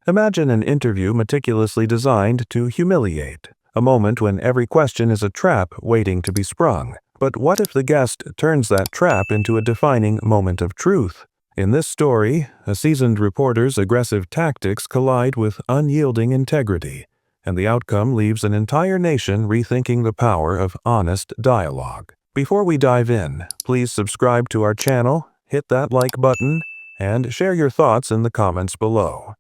Imagine an interview meticulously designed to humiliate, a moment when every question is a trap waiting to be sprung. But what if the guest turns that trap into a defining moment of truth? In this story, a seasoned reporter's aggressive tactics collide with unyielding integrity, and the outcome leaves an entire nation rethinking the power of honest dialogue. Before we dive in, please subscribe to our channel, hit that like button, and share your thoughts in the comments below.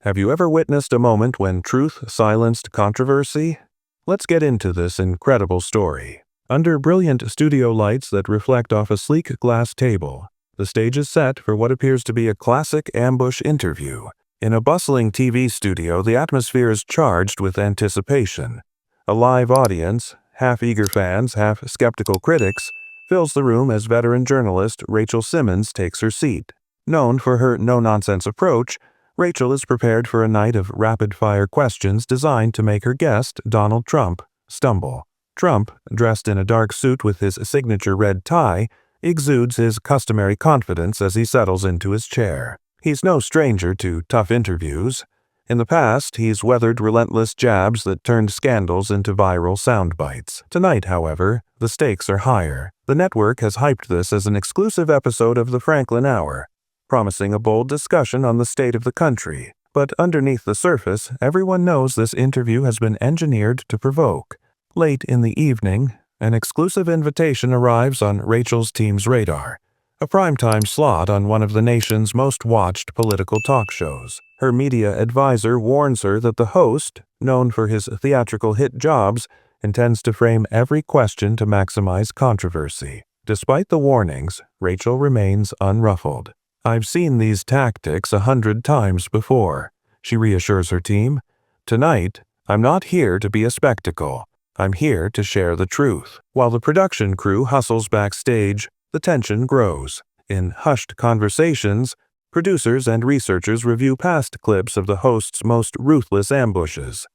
Have you ever witnessed a moment when truth silenced controversy? Let's get into this incredible story. Under brilliant studio lights that reflect off a sleek glass table, the stage is set for what appears to be a classic ambush interview. In a bustling TV studio, the atmosphere is charged with anticipation. A live audience, half eager fans, half skeptical critics, fills the room as veteran journalist Rachel Simmons takes her seat. Known for her no-nonsense approach, Rachel is prepared for a night of rapid-fire questions designed to make her guest, Donald Trump, stumble. Trump, dressed in a dark suit with his signature red tie, exudes his customary confidence as he settles into his chair. He's no stranger to tough interviews. In the past, he's weathered relentless jabs that turned scandals into viral sound bites. Tonight, however, the stakes are higher. The network has hyped this as an exclusive episode of the Franklin Hour, promising a bold discussion on the state of the country. But underneath the surface, everyone knows this interview has been engineered to provoke. Late in the evening, an exclusive invitation arrives on Rachel's team's radar, a primetime slot on one of the nation's most watched political talk shows. Her media advisor warns her that the host, known for his theatrical hit jobs, intends to frame every question to maximize controversy. Despite the warnings, Rachel remains unruffled. "I've seen these tactics 100 times before," she reassures her team. "Tonight, I'm not here to be a spectacle. I'm here to share the truth." While the production crew hustles backstage, the tension grows. In hushed conversations, producers and researchers review past clips of the host's most ruthless ambushes.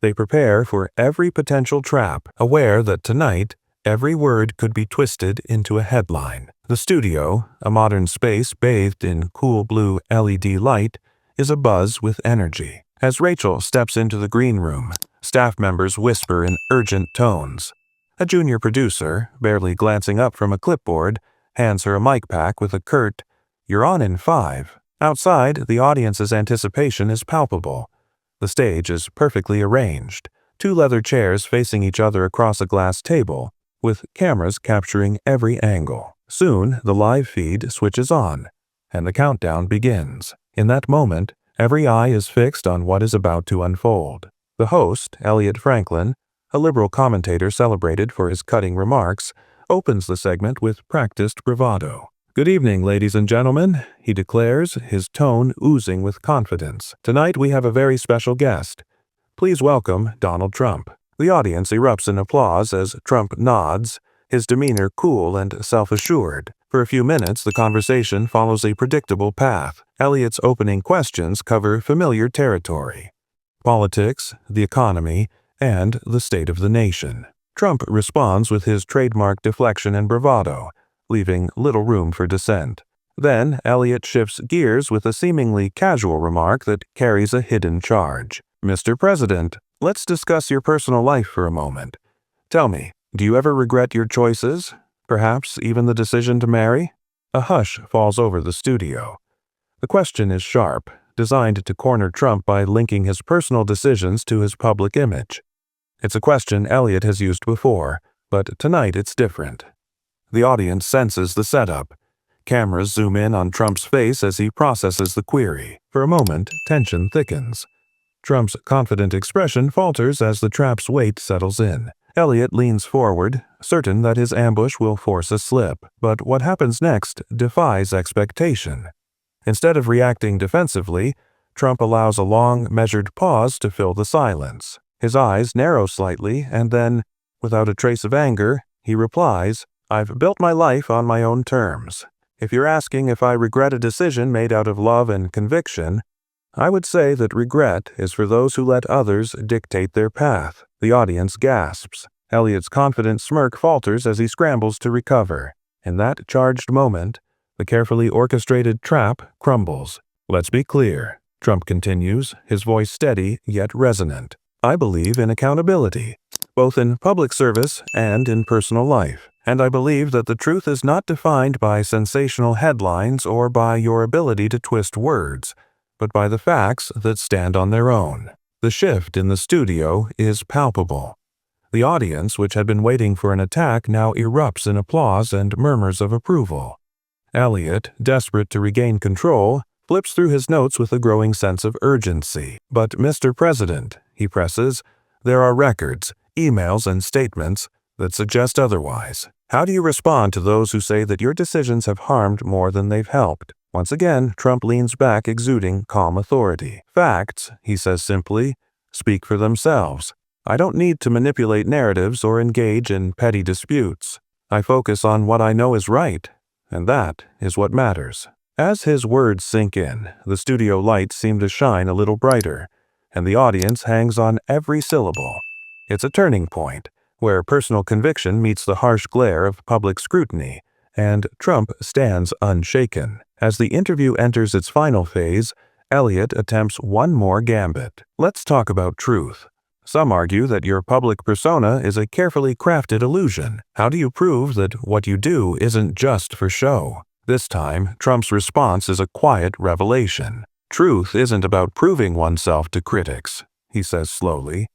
They prepare for every potential trap, aware that tonight, every word could be twisted into a headline. The studio, a modern space bathed in cool blue LED light, is abuzz with energy. As Rachel steps into the green room, staff members whisper in urgent tones. A junior producer, barely glancing up from a clipboard, hands her a mic pack with a curt, "You're on in 5." Outside, the audience's anticipation is palpable. The stage is perfectly arranged, 2 leather chairs facing each other across a glass table, with cameras capturing every angle. Soon, the live feed switches on, and the countdown begins. In that moment, every eye is fixed on what is about to unfold. The host, Elliot Franklin, a liberal commentator celebrated for his cutting remarks, opens the segment with practiced bravado. "Good evening, ladies and gentlemen," he declares, his tone oozing with confidence. "Tonight we have a very special guest. Please welcome Donald Trump." The audience erupts in applause as Trump nods, his demeanor cool and self-assured. For a few minutes, the conversation follows a predictable path. Elliot's opening questions cover familiar territory: politics, the economy, and the state of the nation. Trump responds with his trademark deflection and bravado, leaving little room for dissent. Then, Elliot shifts gears with a seemingly casual remark that carries a hidden charge. "Mr. President, let's discuss your personal life for a moment. Tell me, do you ever regret your choices? Perhaps even the decision to marry?" A hush falls over the studio. The question is sharp, designed to corner Trump by linking his personal decisions to his public image. It's a question Elliot has used before, but tonight it's different. The audience senses the setup. Cameras zoom in on Trump's face as he processes the query. For a moment, tension thickens. Trump's confident expression falters as the trap's weight settles in. Elliot leans forward, certain that his ambush will force a slip. But what happens next defies expectation. Instead of reacting defensively, Trump allows a long, measured pause to fill the silence. His eyes narrow slightly, and then, without a trace of anger, he replies, "I've built my life on my own terms. If you're asking if I regret a decision made out of love and conviction, I would say that regret is for those who let others dictate their path." The audience gasps. Elliot's confident smirk falters as he scrambles to recover. In that charged moment, the carefully orchestrated trap crumbles. Let's be clear. Trump continues, his voice steady yet resonant. I believe in accountability, both in public service and in personal life. And I believe that the truth is not defined by sensational headlines or by your ability to twist words, but by the facts that stand on their own. The shift in the studio is palpable. The audience, which had been waiting for an attack, now erupts in applause and murmurs of approval. Elliot, desperate to regain control, flips through his notes with a growing sense of urgency. But, Mr. President, he presses, there are records, emails, and statements that suggest otherwise. How do you respond to those who say that your decisions have harmed more than they've helped? Once again, Trump leans back, exuding calm authority. Facts, he says simply, speak for themselves. I don't need to manipulate narratives or engage in petty disputes. I focus on what I know is right, and that is what matters. As his words sink in, the studio lights seem to shine a little brighter, and the audience hangs on every syllable. It's a turning point, where personal conviction meets the harsh glare of public scrutiny, and Trump stands unshaken. As the interview enters its final phase, Elliot attempts one more gambit. Let's talk about truth. Some argue that your public persona is a carefully crafted illusion. How do you prove that what you do isn't just for show? This time, Trump's response is a quiet revelation. Truth isn't about proving oneself to critics, he says slowly.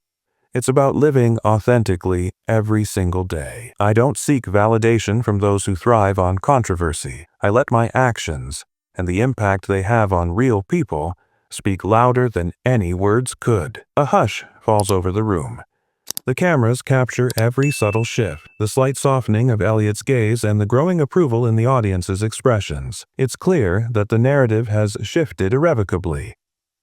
It's about living authentically every single day. I don't seek validation from those who thrive on controversy. I let my actions, and the impact they have on real people, speak louder than any words could. A hush falls over the room. The cameras capture every subtle shift, the slight softening of Elliot's gaze and the growing approval in the audience's expressions. It's clear that the narrative has shifted irrevocably.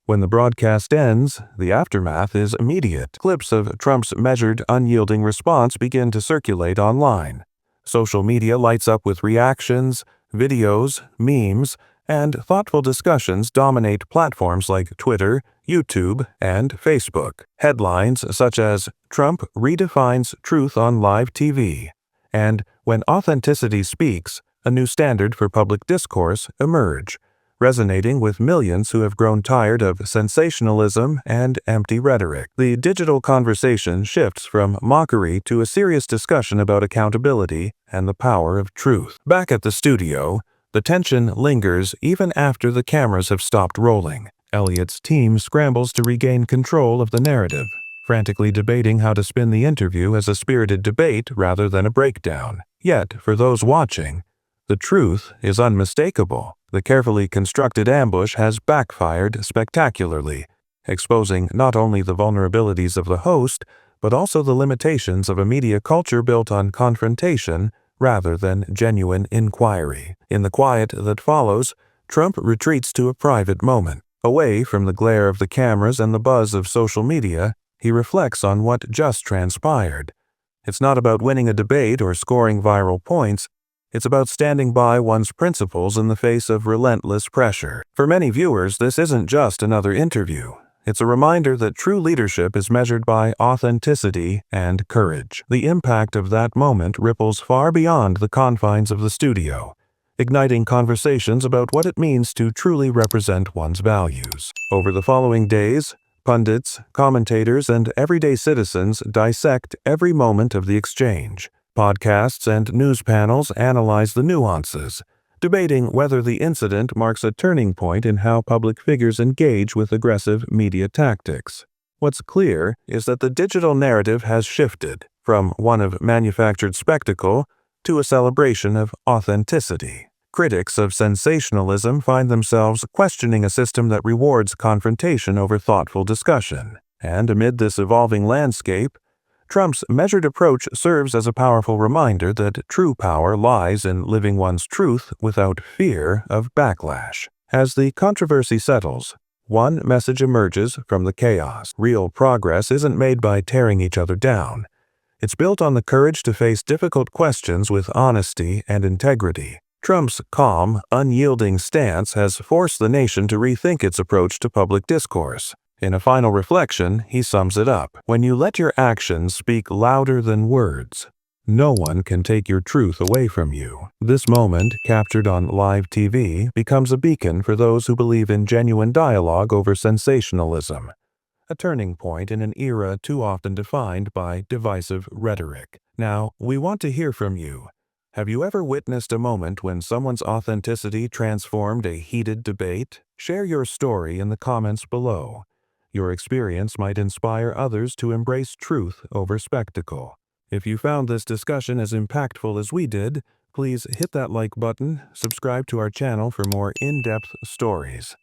When the broadcast ends, the aftermath is immediate. Clips of Trump's measured, unyielding response begin to circulate online. Social media lights up with reactions, videos, memes, and thoughtful discussions dominate platforms like Twitter, YouTube, and Facebook. Headlines such as "Trump redefines truth on live TV" and "When authenticity speaks, a new standard for public discourse" emerge, resonating with millions who have grown tired of sensationalism and empty rhetoric. The digital conversation shifts from mockery to a serious discussion about accountability and the power of truth. Back at the studio, the tension lingers even after the cameras have stopped rolling. Elliot's team scrambles to regain control of the narrative, frantically debating how to spin the interview as a spirited debate rather than a breakdown. Yet, for those watching, the truth is unmistakable. The carefully constructed ambush has backfired spectacularly, exposing not only the vulnerabilities of the host, but also the limitations of a media culture built on confrontation rather than genuine inquiry. In the quiet that follows, Trump retreats to a private moment. Away from the glare of the cameras and the buzz of social media, he reflects on what just transpired. It's not about winning a debate or scoring viral points. It's about standing by one's principles in the face of relentless pressure. For many viewers, this isn't just another interview. It's a reminder that true leadership is measured by authenticity and courage. The impact of that moment ripples far beyond the confines of the studio, igniting conversations about what it means to truly represent one's values. Over the following days, pundits, commentators, and everyday citizens dissect every moment of the exchange. Podcasts and news panels analyze the nuances, debating whether the incident marks a turning point in how public figures engage with aggressive media tactics. What's clear is that the digital narrative has shifted from one of manufactured spectacle to a celebration of authenticity. Critics of sensationalism find themselves questioning a system that rewards confrontation over thoughtful discussion. And amid this evolving landscape, Trump's measured approach serves as a powerful reminder that true power lies in living one's truth without fear of backlash. As the controversy settles, one message emerges from the chaos. Real progress isn't made by tearing each other down. It's built on the courage to face difficult questions with honesty and integrity. Trump's calm, unyielding stance has forced the nation to rethink its approach to public discourse. In a final reflection, he sums it up. When you let your actions speak louder than words, No one can take your truth away from you. This moment, captured on live TV, becomes a beacon for those who believe in genuine dialogue over sensationalism, a turning point in an era too often defined by divisive rhetoric. Now, we want to hear from you. Have you ever witnessed a moment when someone's authenticity transformed a heated debate? Share your story in the comments below. Your experience might inspire others to embrace truth over spectacle. If you found this discussion as impactful as we did, please hit that like button, subscribe to our channel for more in-depth stories.